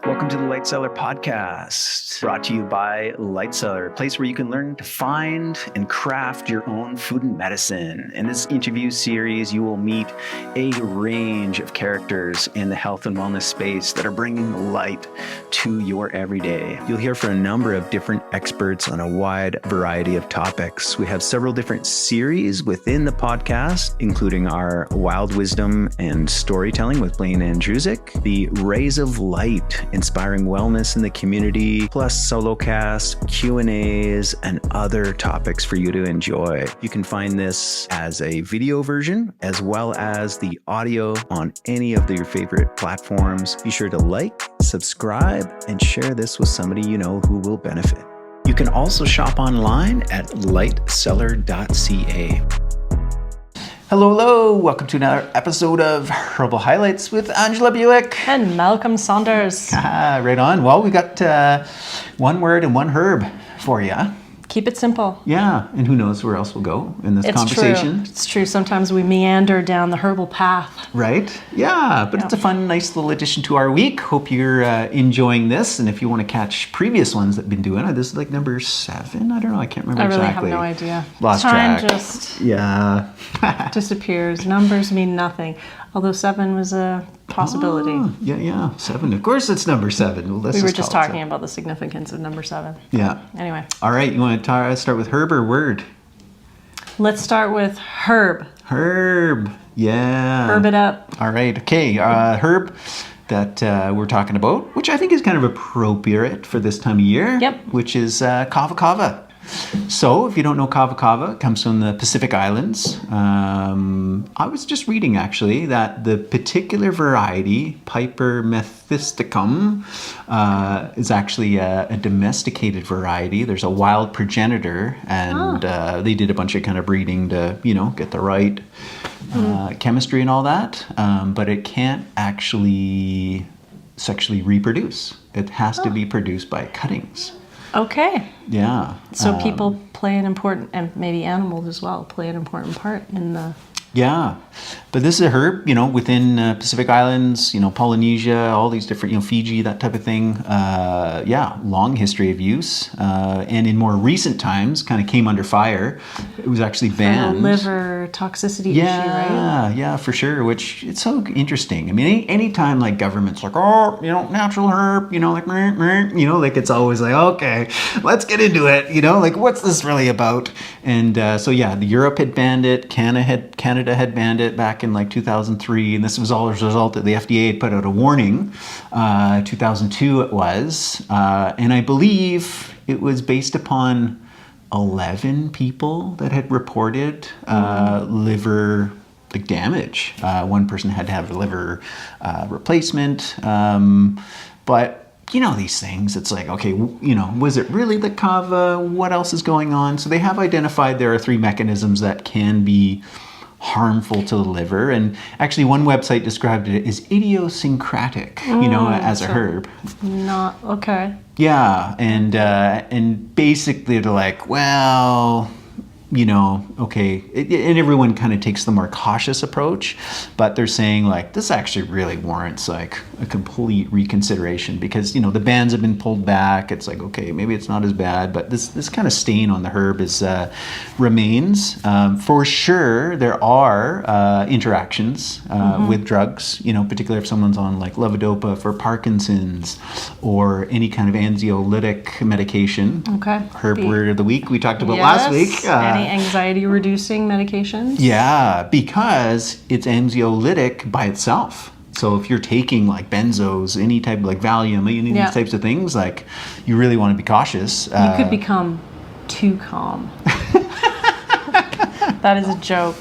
Welcome to the Light Cellar Podcast, brought to you by Light Cellar, a place where you can learn to find and craft your own food and medicine. In this interview series, you will meet a range of characters in the health and wellness space that are bringing light to your everyday. You'll hear from a number of different experts on a wide variety of topics. We have several different series within the podcast, including our Wild Wisdom and Storytelling with Blaine Andrusic, the Rays of Light, inspiring wellness in the community, plus solo casts, Q&As, and other topics for you to enjoy. You can find this as a video version as well as the audio on any of your favorite platforms. Be sure to like, subscribe, and share this with somebody you know who will benefit. You can also shop online at lightcellar.ca. Hello. Welcome to another episode of Herbal Highlights with Angela Buick. And Malcolm Saunders. Right on. Well, we got one word and one herb for you. Keep it simple. Yeah, and who knows where else we'll go in this conversation. It's true. Sometimes we meander down the herbal path. Right? Yeah, but It's a fun, nice little addition to our week. Hope you're enjoying this. And if you want to catch previous ones that have been doing it, this is like number 7. I don't know. I can't remember exactly. I really have no idea. Lost Time track. just disappears. Numbers mean nothing. Although 7 was a possibility. Oh, yeah. 7. Of course it's number 7. Well, we were just talking about the significance of number 7. Yeah. Anyway. All right. You want to start with herb or word? Let's start with herb. Herb. Yeah. Herb it up. All right. Okay. Herb that we're talking about, which I think is kind of appropriate for this time of year. Yep. Which is Kava Kava. So, if you don't know Kava Kava, it comes from the Pacific Islands. I was just reading, actually, that the particular variety, Piper methisticum, is actually a domesticated variety. There's a wild progenitor, and they did a bunch of kind of breeding to, get the right chemistry and all that. But it can't actually sexually reproduce. It has to be produced by cuttings. Okay. Yeah. So people play an important, and maybe animals as well, play an important part in the... Yeah. But this is a herb, within Pacific Islands, Polynesia, all these different, Fiji, that type of thing. Long history of use. And in more recent times, kind of came under fire. It was actually banned. Liver toxicity issue, right? Yeah, for sure, which it's so interesting. I mean, anytime like government's like, natural herb, like it's always like, okay, let's get into it, like what's this really about? And Europe had banned it, Canada had banned it back in like 2003, and this was all as a result that the FDA had put out a warning. 2002 it was, and I believe it was based upon 11 people that had reported liver damage. One person had to have a liver replacement, but these things, it's like, okay, was it really the kava? What else is going on? So they have identified there are 3 mechanisms that can be harmful to the liver, and actually one website described it as idiosyncratic, as a herb. Not okay. Yeah, and basically they're like, well, okay, and everyone kind of takes the more cautious approach, but they're saying like this actually really warrants like a complete reconsideration because the bans have been pulled back. It's like, okay, maybe it's not as bad, but this kind of stain on the herb remains. For sure, there are interactions with drugs. Particularly if someone's on like levodopa for Parkinson's or any kind of anxiolytic medication. Okay. Herb word of the week we talked about last week. Any anxiety-reducing medications? Yeah, because it's anxiolytic by itself. So if you're taking like benzos, any type of like Valium, any of these types of things, like you really want to be cautious. You could become too calm. That is a joke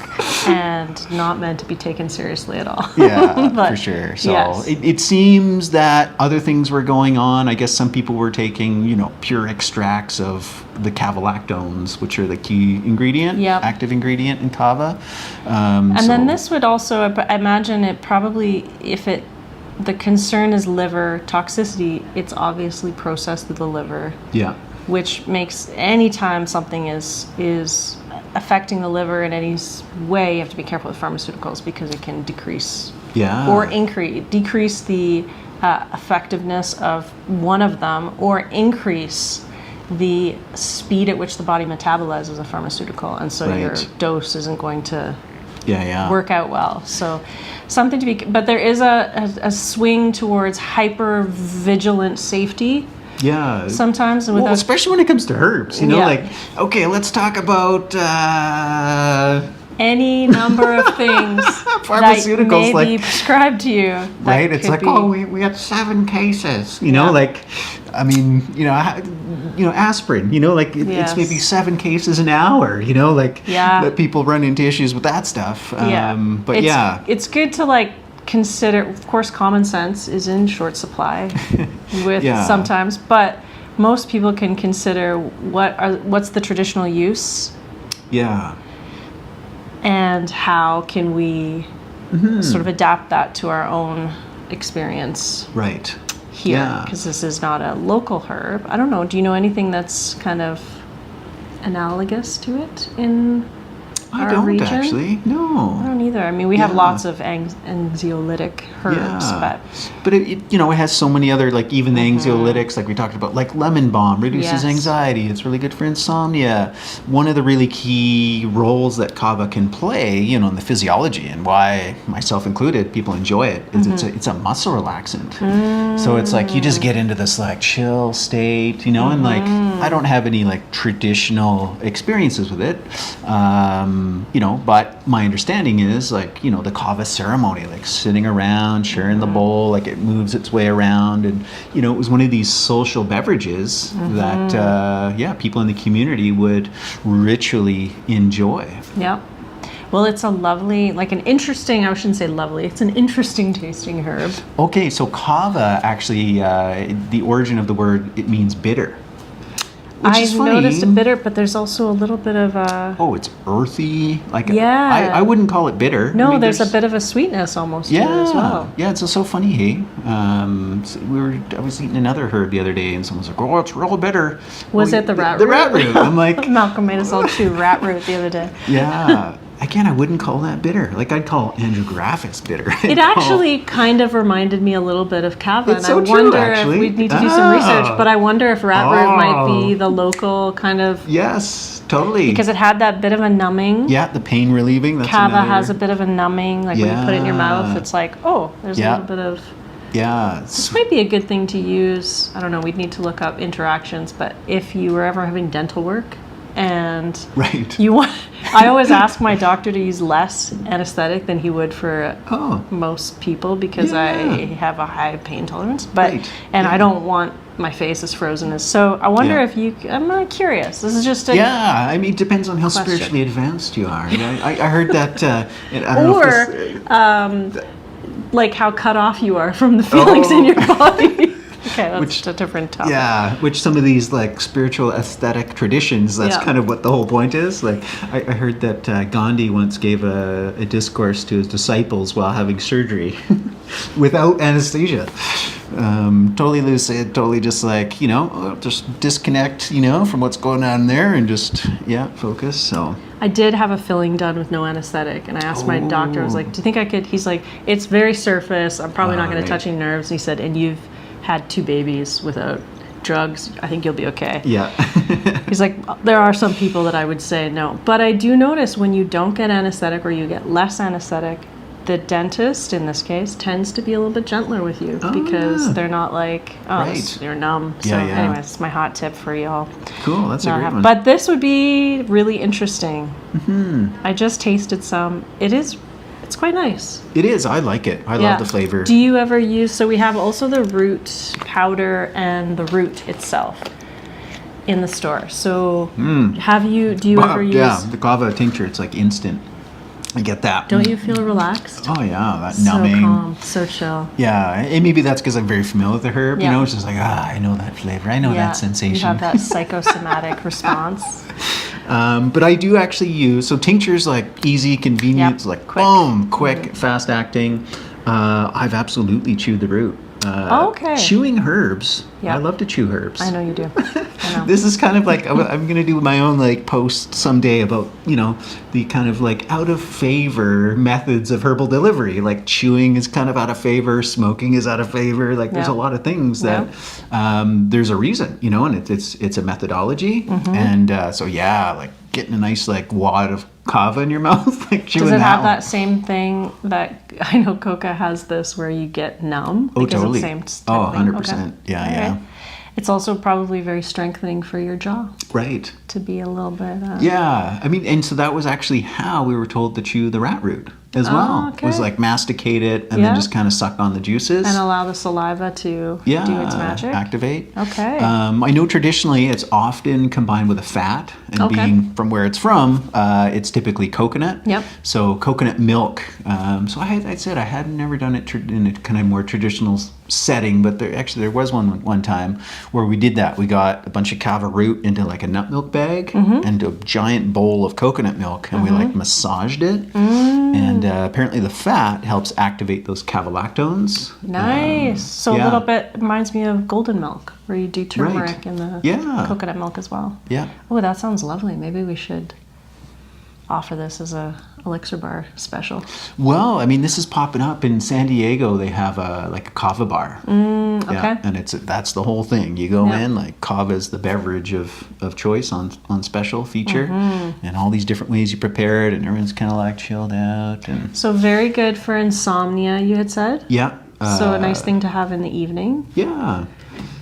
and not meant to be taken seriously at all. Yeah, but, for sure. So yes. It seems that other things were going on. I guess some people were taking, pure extracts of the cavalactones, which are the key ingredient, active ingredient in kava. Then this would also, I imagine it probably, the concern is liver toxicity, it's obviously processed through the liver. Yeah. Which makes, anytime something is affecting the liver in any way, you have to be careful with pharmaceuticals because it can decrease or decrease the effectiveness of one of them or increase the speed at which the body metabolizes a pharmaceutical, and so your dose isn't going to work out well. So something to be, but there is a swing towards hyper vigilant safety. Yeah. Sometimes, well, especially when it comes to herbs, you know, like, okay, let's talk about any number of things pharmaceuticals that may be prescribed to you. Right? It's like, we got 7 cases. You know, like, I mean, you know, aspirin. You know, like it's maybe 7 cases an hour. You know, like that people run into issues with that stuff. But it's good to like consider. Of course, common sense is in short supply with sometimes, but most people can consider what's the traditional use. Yeah. And how can we sort of adapt that to our own experience? Right. Here, because this is not a local herb. I don't know. Do you know anything that's kind of analogous to it in our region? I don't actually. No. I don't either. I mean, we have lots of anxiolytic herbs, but it you know, it has so many other, like even the anxiolytics, like we talked about, like lemon balm reduces anxiety. It's really good for insomnia. One of the really key roles that kava can play, you know, in the physiology, and why myself included, people enjoy it, is it's a muscle relaxant. So it's like you just get into this like chill state, you know, and like I don't have any like traditional experiences with it. You know, but my understanding is like, you know, the kava ceremony, like sitting around, sharing the bowl, like it moves its way around. And, you know, it was one of these social beverages that, people in the community would ritually enjoy. Yeah. Well, it's a lovely, like an interesting, I shouldn't say lovely, it's an interesting tasting herb. Okay, so kava actually, the origin of the word, it means bitter. I've noticed a bitter, but there's also a little bit of a... Oh, it's earthy. Like I wouldn't call it bitter. No, I mean, there's a bit of a sweetness almost to it as well. Yeah, it's so funny, hey? I was eating another herb the other day, and someone's like, "Oh, it's real bitter." Was it the rat root? The rat root. I'm like... Malcolm made us all chew rat root the other day. Yeah. Again, I wouldn't call that bitter. Like, I'd call andrographis bitter. It actually kind of reminded me a little bit of kava. It's so I true, wonder actually. if we'd need to do some research, but I wonder if rat root might be the local kind of... Yes, totally. Because it had that bit of a numbing. Yeah, the pain relieving. That's kava has a bit of a numbing. Like when you put it in your mouth, it's like, oh, there's a little bit of... Yeah. This might be a good thing to use. I don't know, we'd need to look up interactions, but if you were ever having dental work, and you want, I always ask my doctor to use less anesthetic than he would for most people, because I have a high pain tolerance, but I don't want my face as frozen as, so I wonder if you, I'm curious, this is just a I mean, it depends on how spiritually advanced you are. You know, I heard that like how cut off you are from the feelings in your body. Okay, that's a different topic. Yeah, which some of these like spiritual aesthetic traditions, that's kind of what the whole point is. Like I heard that Gandhi once gave a discourse to his disciples while having surgery without anesthesia. Totally lucid, totally just like, you know, just disconnect, you know, from what's going on there and just, focus. So I did have a filling done with no anesthetic, and I asked my doctor, I was like, do you think I could? He's like, it's very surface, I'm probably not going to touch any nerves. And he said, and you've had 2 babies without drugs, I think you'll be okay. Yeah. He's like, there are some people that I would say no. But I do notice when you don't get anesthetic or you get less anesthetic, the dentist, in this case, tends to be a little bit gentler with you because they're not like, you're numb. So anyways, it's my hot tip for y'all. Cool, that's a great one. But this would be really interesting. I just tasted some. It's quite nice. It is. I like it. I love the flavor. Do you ever use, so we have also the root powder and the root itself in the store. So do you ever use? Yeah, the kava tincture, it's like instant. I get that. Don't you feel relaxed? Oh yeah, that numbing. So calm, so chill. Yeah, and maybe that's because I'm very familiar with the herb. You know, it's just like, I know that flavor. I know that sensation. You have that psychosomatic response. But I do actually use, so tinctures like easy, convenient, like quick, fast acting. I've absolutely chewed the root. Chewing herbs. Yep. I love to chew herbs. I know you do. I know. This is kind of like, I'm going to do my own like post someday about, the kind of like out of favor methods of herbal delivery. Like chewing is kind of out of favor, smoking is out of favor. Like there's a lot of things that there's a reason, and it's a methodology. And like getting a nice like wad of kava in your mouth, like chewing. Does it have that same thing that I know Coca has this where you get numb? Oh, totally. It's the same 100%. Okay. Yeah. It's also probably very strengthening for your jaw. Right. To be a little bit... Yeah. I mean, and so that was actually how we were told to chew the rat root as well. Okay. It was like masticate it and then just kind of suck on the juices. And allow the saliva to do its magic. Activate. Okay. I know traditionally it's often combined with a fat. And being from where it's from, it's typically coconut. Yep. So coconut milk. So I said I had never done it in a kind of more traditional setting, but there was one time where we did that. We got a bunch of kava root into like a nut milk bag and a giant bowl of coconut milk, and we like massaged it. And apparently the fat helps activate those cavalactones. Nice. So a little bit reminds me of golden milk, where you do turmeric in the coconut milk as well. Yeah. Oh, that sounds lovely. Maybe we should offer this as a elixir bar special. Well, I mean, this is popping up in San Diego. They have a kava bar. Okay. Yeah, and that's the whole thing. You go in, like kava is the beverage of choice on special feature, and all these different ways you prepare it, and everyone's kind of like chilled out. And so very good for insomnia, you had said? Yeah. So a nice thing to have in the evening. Yeah.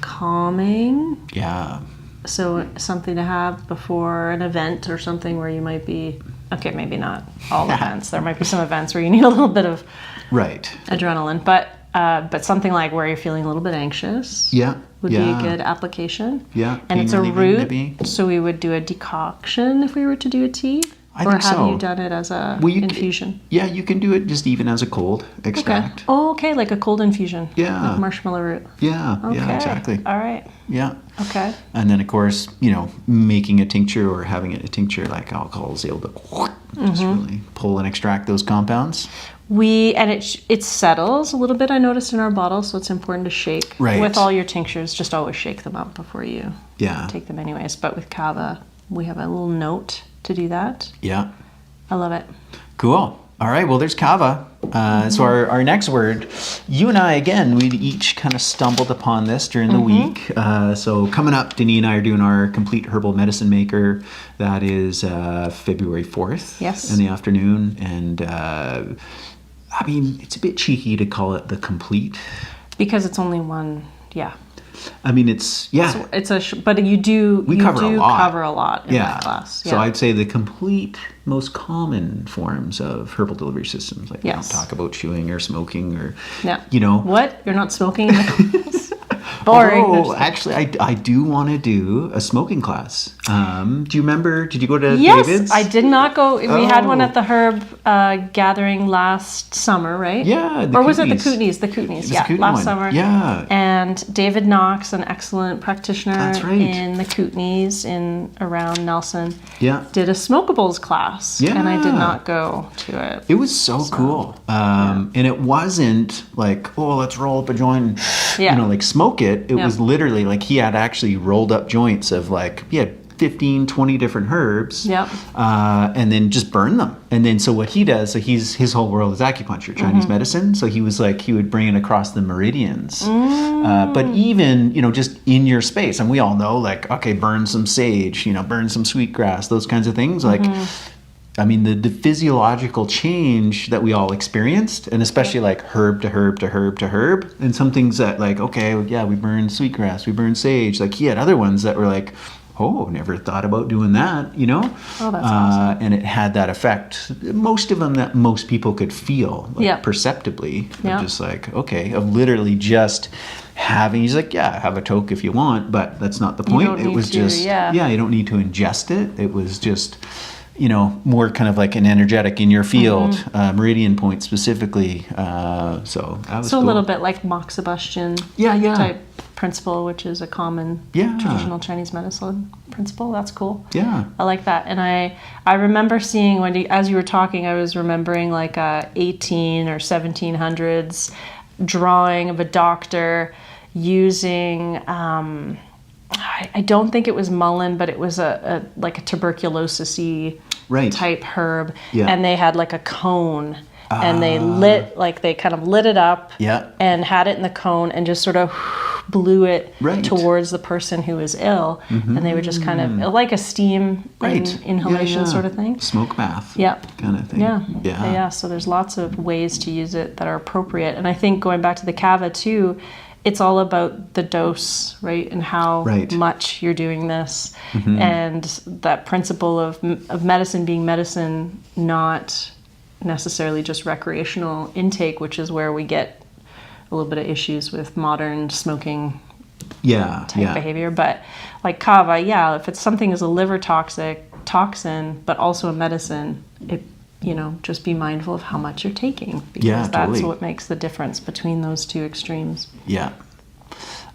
Calming. Yeah. So something to have before an event or something where you might be... Okay, maybe not all events. There might be some events where you need a little bit of adrenaline, but something like where you're feeling a little bit anxious would be a good application. Yeah, and it's a root, so we would do a decoction if we were to do a tea. Or have you done it as a infusion? Yeah, you can do it just even as a cold extract. Okay. Oh, okay, like a cold infusion. Yeah. Like marshmallow root. Yeah, okay. Yeah, exactly. All right. Yeah. Okay. And then, of course, making a tincture or having it a tincture like alcohol is able to just really pull and extract those compounds. It settles a little bit, I noticed, in our bottle, so it's important to shake. Right. With all your tinctures, just always shake them up before you take them anyways. But with kava, we have a little note to do that. Yeah. I love it. Cool. All right. Well, there's kava. So our next word, you and I, again, we each kind of stumbled upon this during the week. So coming up, Denise and I are doing our complete herbal medicine maker. That is February 4th in the afternoon. And I mean, it's a bit cheeky to call it the complete. Because it's only one, I mean, it's but you do cover a lot in that class. Yeah. So I'd say the complete, most common forms of herbal delivery systems. Like we don't talk about chewing or smoking or, What? You're not smoking in the class? Boring. Oh, actually, I do want to do a smoking class. Do you remember? Did you go to David's? Yes, I did not go. We had one at the Herb gathering last summer, right? Yeah. Or was it the Kootenays? The Kootenays, last summer. Yeah. And David Knox, an excellent practitioner in the Kootenays around Nelson, did a smokables class. Yeah. And I did not go to it. It was so cool. And it wasn't like, let's roll up a joint and, like smoke it. It was literally like he had actually rolled up joints of like, he had 15, 20 different herbs and then just burn them. And then so what he does, so his whole world is acupuncture, Chinese medicine. So he was like, he would bring it across the meridians. But even, just in your space, and we all know like, okay, burn some sage, burn some sweetgrass, those kinds of things. Like, I mean, the physiological change that we all experienced, and especially like herb to herb to herb to herb, and some things that like, we burn sweetgrass, we burn sage. Like he had other ones that were like, never thought about doing that, Oh, that's awesome. And it had that effect. Most of them that most people could feel perceptibly. Just like, of literally just having, he's like, have a toke if you want, but that's not the point. It was just, you don't need to ingest it. It was just... more kind of like an energetic in your field, meridian point specifically. So that was cool. A little bit like moxibustion type principle, which is a common traditional Chinese medicine principle. That's cool. Yeah. I like that. And I remember seeing, as you were talking, I was remembering like 18 or 1700s drawing of a doctor using, I don't think it was mullein, but it was like a tuberculosis-y type herb. Yeah. And they had like a cone. And they they kind of lit it up and had it in the cone and just sort of blew it towards the person who was ill. Mm-hmm. And they would just kind of, like a steam inhalation sort of thing. Smoke bath kind of thing. Yeah. So there's lots of ways to use it that are appropriate. And I think going back to the kava too, it's all about the dose, right? And how much you're doing this. Mm-hmm. And that principle of medicine being medicine, not necessarily just recreational intake, which is where we get a little bit of issues with modern smoking type behavior. But like kava, if it's something as a liver toxin, but also a medicine, it, just be mindful of how much you're taking, because that's what makes the difference between those two extremes. Yeah.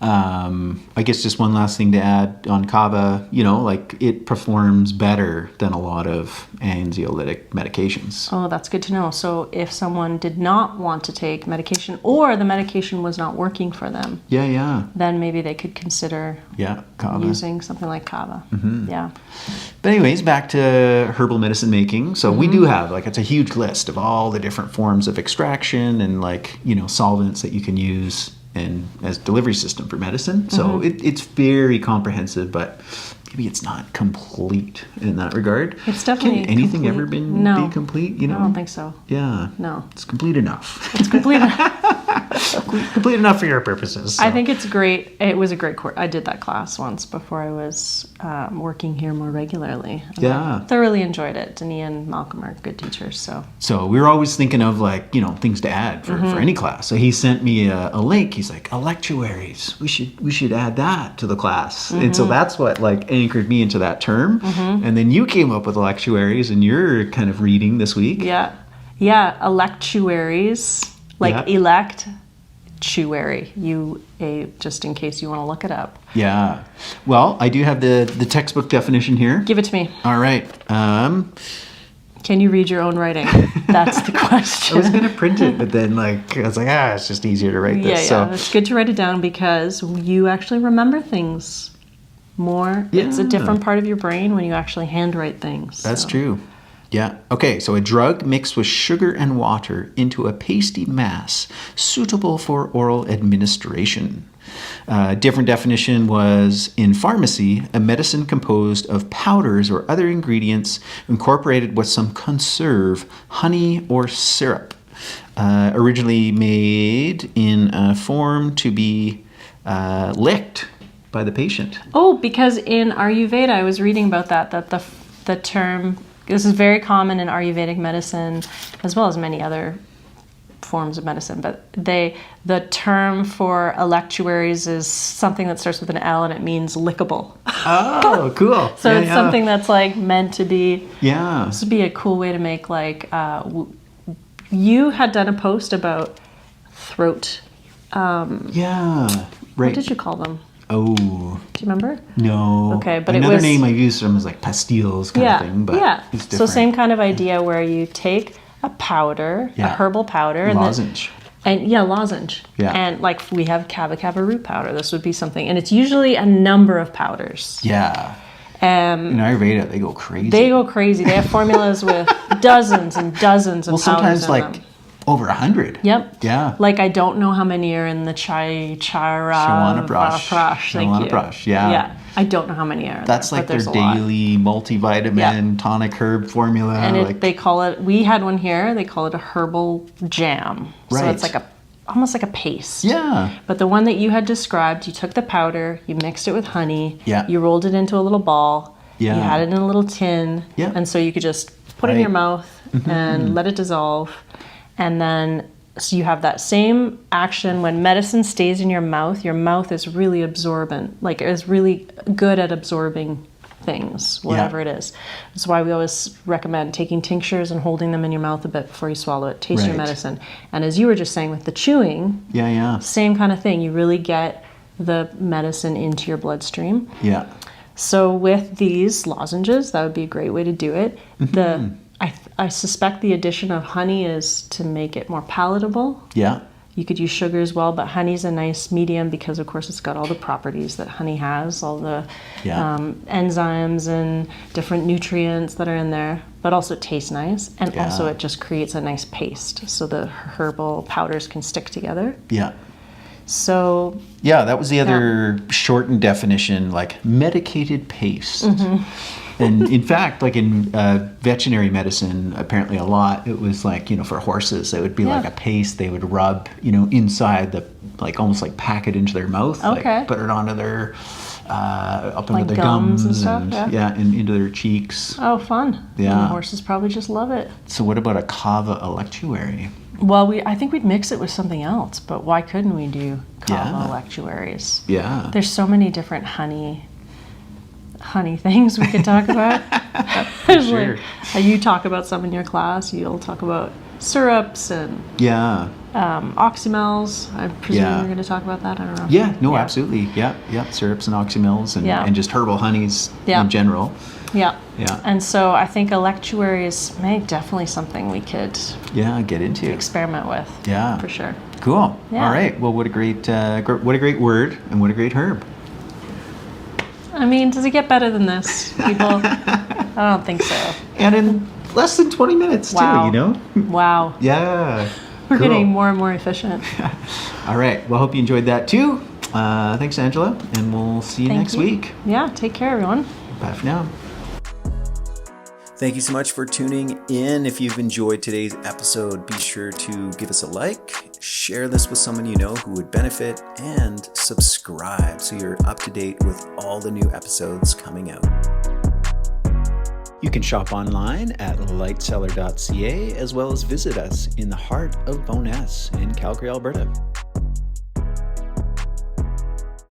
I guess just one last thing to add on kava, it performs better than a lot of anxiolytic medications. Oh, that's good to know. So if someone did not want to take medication, or the medication was not working for them, then maybe they could consider kava. Using something like kava. Mm-hmm. Yeah. But anyways, back to herbal medicine making. So we do have, it's a huge list of all the different forms of extraction and solvents that you can use and as delivery system for medicine. So it's very comprehensive, but maybe it's not complete in that regard. It's definitely Can anything ever be complete? I don't think so. Yeah. No. It's complete enough. It's complete enough. Complete enough for your purposes. So. I think it's great. It was a great course. I did that class once before I was working here more regularly. I thoroughly enjoyed it. Denis and Malcolm are good teachers. So we were always thinking of things to add for any class. So he sent me a link. He's like, electuaries. We should add that to the class. And so that's what anchored me into that term. And then you came up with electuaries, and you're kind of reading this week. Yeah, electuaries, electuary, just in case you want to look it up. Yeah. Well, I do have the textbook definition here. Give it to me. All right. Can you read your own writing? That's the question. I was going to print it, but then I was like, it's just easier to write this. Yeah. It's good to write it down because you actually remember things more. Yeah. It's a different part of your brain when you actually handwrite things. That's true. Yeah. Okay, so a drug mixed with sugar and water into a pasty mass suitable for oral administration. Different definition was, in pharmacy, a medicine composed of powders or other ingredients incorporated with some conserve, honey, or syrup. Originally made in a form to be licked by the patient. Oh, because in Ayurveda, I was reading about that the term... This is very common in Ayurvedic medicine, as well as many other forms of medicine. But the term for electuaries is something that starts with an L, and it means lickable. Oh, cool! So it's something that's meant to be. Yeah. This would be a cool way to make you had done a post about throat. Right. What did you call them? Oh. Do you remember? No. Okay, but another name I used for them was pastilles kind of thing, but it's different. So same kind of idea where you take a powder, a herbal powder, lozenge. Lozenge. Yeah. And we have Kava Kava root powder. This would be something, and it's usually a number of powders. Yeah. In Ayurveda, they go crazy. They have formulas with dozens and dozens of powders in them. Over 100. Yep. Yeah. I don't know how many are in the Shawanaprash. Yeah. I don't know how many are. That's their daily multivitamin tonic herb formula. And they call it, we had one here, they call it a herbal jam. Right. So it's almost like a paste. Yeah. But the one that you had described, you took the powder, you mixed it with honey, you rolled it into a little ball, you had it in a little tin, and so you could just put it in your mouth and let it dissolve. And then, so you have that same action when medicine stays in your mouth is really absorbent, is really good at absorbing things, whatever it is. That's why we always recommend taking tinctures and holding them in your mouth a bit before you swallow it. Taste your medicine. And as you were just saying with the chewing, same kind of thing. You really get the medicine into your bloodstream. Yeah. So with these lozenges, that would be a great way to do it. I suspect the addition of honey is to make it more palatable. Yeah. You could use sugar as well, but honey's a nice medium because, of course, it's got all the properties that honey has, all the enzymes and different nutrients that are in there, but also it tastes nice. And also it just creates a nice paste so the herbal powders can stick together. Yeah. So... Yeah, that was the other shortened definition, like medicated paste. And in fact, like in veterinary medicine, apparently a lot, it was like, for horses, it would be like a paste they would rub, inside the, like almost like pack it into their mouth, like put it onto their, up into their gums and stuff, and into their cheeks. Oh, fun. Yeah. And horses probably just love it. So what about a Kava electuary? Well, I think we'd mix it with something else, but why couldn't we do Kava electuaries? Yeah. There's so many different honey things we could talk about. Sure. Like, you talk about some in your class. You'll talk about syrups and oxymels. I presume you're going to talk about that. I don't know. Yeah, no, absolutely. Yeah. Syrups and oxymels and just herbal honeys in general. Yeah. Yeah. And so I think electuary is definitely something we could get into. Experiment with. Yeah. For sure. Cool. Yeah. All right. Well, what a great word and what a great herb. I mean, does it get better than this, people? I don't think so. And in less than 20 minutes, too, Wow. Yeah. We're getting more and more efficient. All right. Well, I hope you enjoyed that, too. Thanks, Angela. And we'll see you next week. Yeah. Take care, everyone. Bye for now. Thank you so much for tuning in. If you've enjoyed today's episode, be sure to give us a like, share this with someone you know who would benefit, and subscribe so you're up to date with all the new episodes coming out. You can shop online at lightseller.ca as well as visit us in the heart of Bowness in Calgary, Alberta.